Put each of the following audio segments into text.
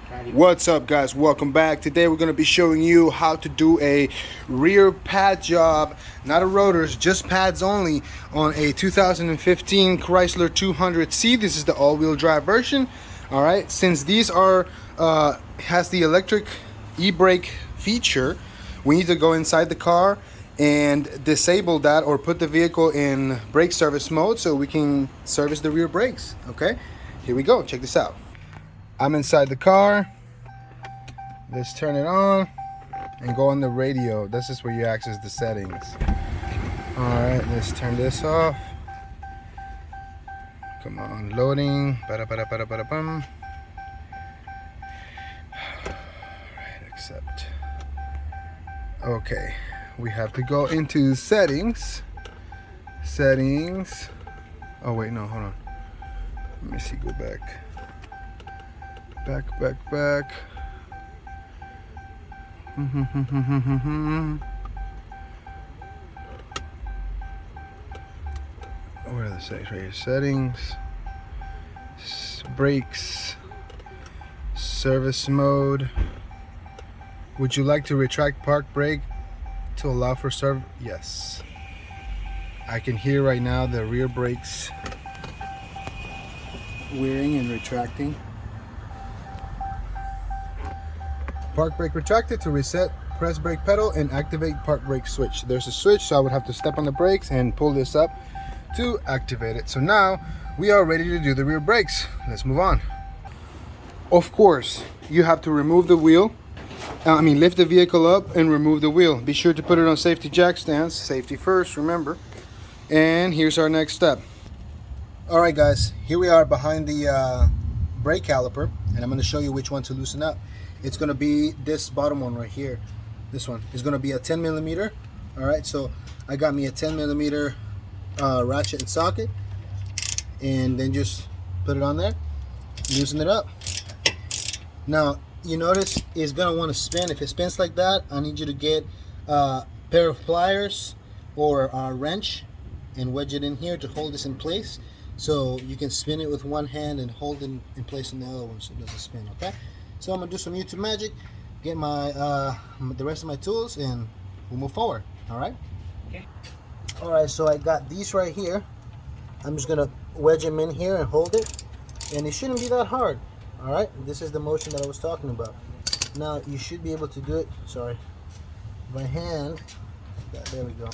What's up, guys? Welcome back. Today we're going to be showing you how to do a rear pad job, not a rotors, just pads only, on a 2015 Chrysler 200C. This is the all-wheel drive version. All right, since these are has the electric e-brake feature, we need to go inside the car and disable that or put the vehicle in brake service mode so we can service the rear brakes. Okay, here we go. Check this out. I'm inside the car. Let's turn it on and go on the radio. This is where you access the settings. Alright, let's turn this off. Come on, loading. Bum. Alright, accept. Okay, we have to go into settings. Settings. Oh wait, no, hold on. Let me see, go back. Back. Where are the settings? Right here. Settings, brakes, service mode. Would you like to retract park brake to allow for serve? Yes. I can hear right now the rear brakes wearing and retracting. Park brake retracted. To reset, press brake pedal and activate park brake switch. There's a switch, so I would have to step on the brakes and pull this up to activate it. So now we are ready to do the rear brakes. Let's move on. Of course, you have to remove the wheel. Lift the vehicle up and remove the wheel. Be sure to put it on safety jack stands. Safety first, remember. And here's our next step. All right, guys, here we are behind the brake caliper, and I'm going to show you which one to loosen up. It's going to be this bottom one right here. This one is going to be a 10 millimeter. All right, so I got me a 10 millimeter ratchet and socket, and then just put it on there, loosen it up. Now you notice it's going to want to spin. If it spins like that, I need you to get a pair of pliers or a wrench and wedge it in here to hold this in place, so you can spin it with one hand and hold it in place on the other one so it doesn't spin. Okay, so I'm gonna do some YouTube magic, get my the rest of my tools, and we'll move forward. All right. Okay. All right. So I got these right here. I'm just gonna wedge them in here and hold it, and it shouldn't be that hard. All right. This is the motion that I was talking about. Now you should be able to do it. Sorry, by hand. There we go.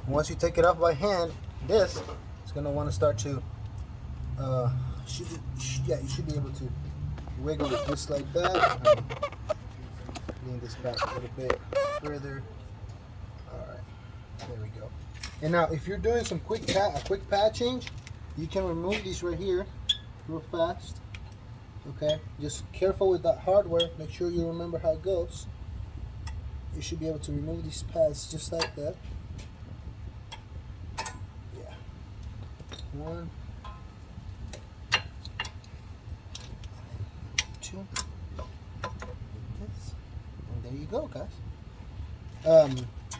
Once you take it off by hand, this is gonna want to start to. You should be able to wiggle it just like that. Lean this back a little bit further. Alright, there we go. And now if you're doing some quick pad change, you can remove these right here real fast. Okay, just careful with that hardware, make sure you remember how it goes. You should be able to remove these pads just like that. Yeah. One, two, and there you go, guys.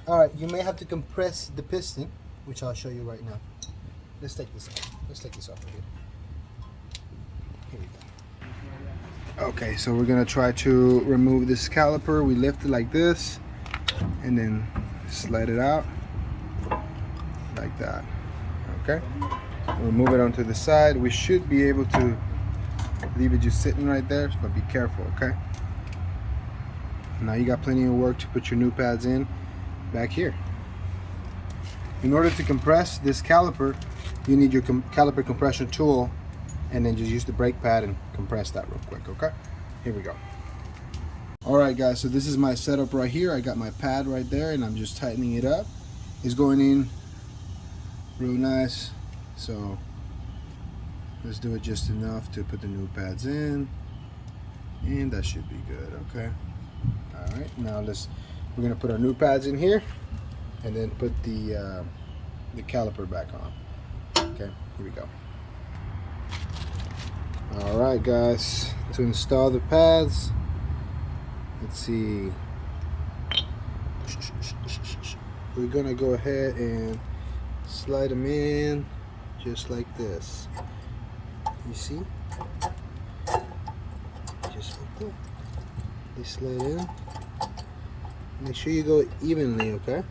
All right, you may have to compress the piston, which I'll show you right now. Let's take this off. Let's take this off right here. Here we go. Okay, so we're gonna try to remove this caliper. We lift it like this, and then slide it out like that. Okay. We'll move it onto the side. We should be able to leave it just sitting right there, but be careful, okay? Now you got plenty of work to put your new pads in back here. In order to compress this caliper, you need your caliper compression tool, and then just use the brake pad and compress that real quick, okay? Here we go. All right, guys, so this is my setup right here. I got my pad right there, and I'm just tightening it up. It's going in real nice, so let's do it just enough to put the new pads in, and that should be good. Okay. All right. Now we're gonna put our new pads in here, and then put the caliper back on. Okay. Here we go. All right, guys. To install the pads, let's see. We're gonna go ahead and slide them in just like this. You see? just like that. They slide in. Make sure you go evenly, okay?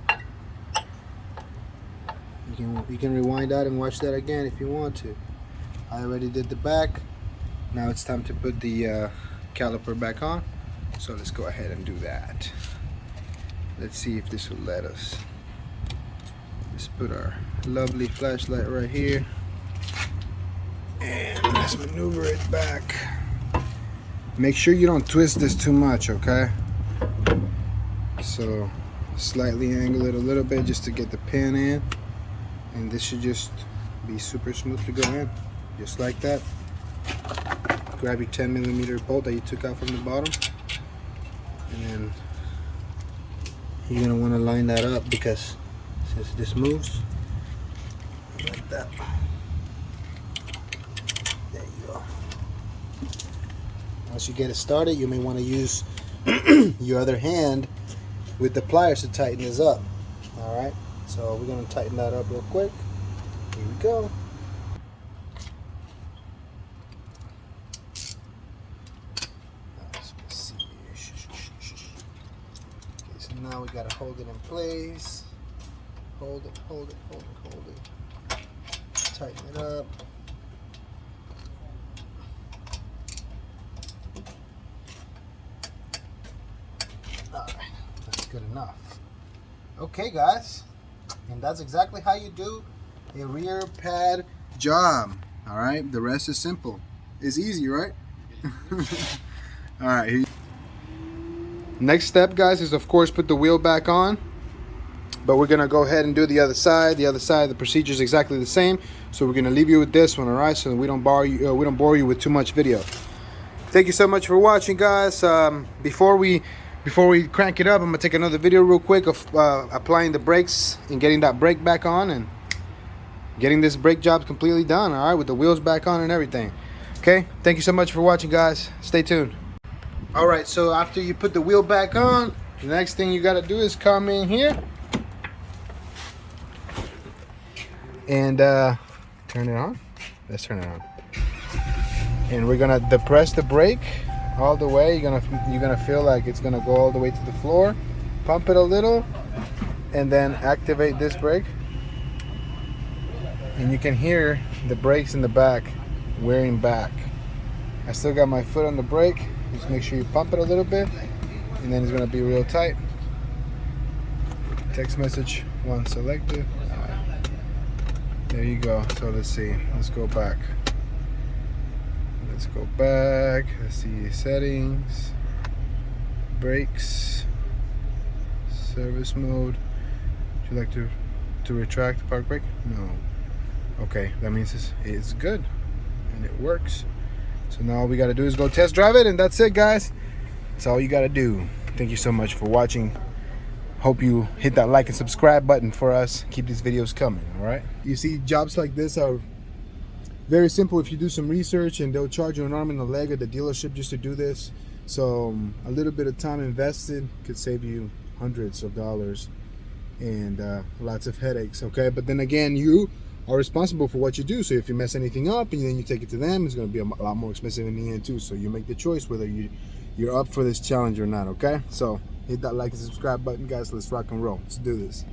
You can rewind that and watch that again if you want to. I already did the back. Now it's time to put the caliper back on. So let's go ahead and do that. Let's see if this will let us. Let's put our lovely flashlight right here. And let's maneuver it back. Make sure you don't twist this too much, okay? So slightly angle it a little bit just to get the pin in. And this should just be super smooth to go in. Just like that. Grab your 10mm bolt that you took out from the bottom. And then you're gonna wanna line that up because since this moves, like that. There you go. Once you get it started, you may want to use your other hand with the pliers to tighten this up. Alright, so we're going to tighten that up real quick. Here we go. Let's see. Okay, so now we got to hold it in place. Hold it, hold it, hold it, hold it. Tighten it up. Alright, that's good enough. Okay guys, and that's exactly how you do a rear pad job. Alright, the rest is simple. It's easy, right? Alright, next step guys is of course put the wheel back on. But we're gonna go ahead and do the other side. The other side, the procedure is exactly the same. So we're gonna leave you with this one, all right? So we don't bore you with too much video. Thank you so much for watching, guys. Before we crank it up, I'm gonna take another video real quick of applying the brakes and getting that brake back on and getting this brake job completely done, all right, with the wheels back on and everything. Okay, thank you so much for watching, guys. Stay tuned. All right, so after you put the wheel back on, the next thing you gotta do is come in here and turn it on. Let's turn it on. And we're gonna depress the brake all the way. You're gonna feel like it's gonna go all the way to the floor. Pump it a little, and then activate this brake. And you can hear the brakes in the back wearing back. I still got my foot on the brake. Just make sure you pump it a little bit, and then it's gonna be real tight. Text message 1 selected. There you go. So let's see. Let's go back. Let's go back. Let's see settings, brakes, service mode. Would you like to retract the park brake? No. Okay, that means it's good and it works. So now all we got to do is go test drive it, and that's it, guys. That's all you got to do. Thank you so much for watching. Hope you hit that like and subscribe button for us. Keep these videos coming, all right? You see, jobs like this are very simple if you do some research, and they'll charge you an arm and a leg at the dealership just to do this. So a little bit of time invested could save you hundreds of dollars and lots of headaches, okay? But then again, you are responsible for what you do. So if you mess anything up and then you take it to them, it's going to be a lot more expensive in the end too. So you make the choice whether you're up for this challenge or not, okay? So hit that like and subscribe button, guys. Let's rock and roll. Let's do this.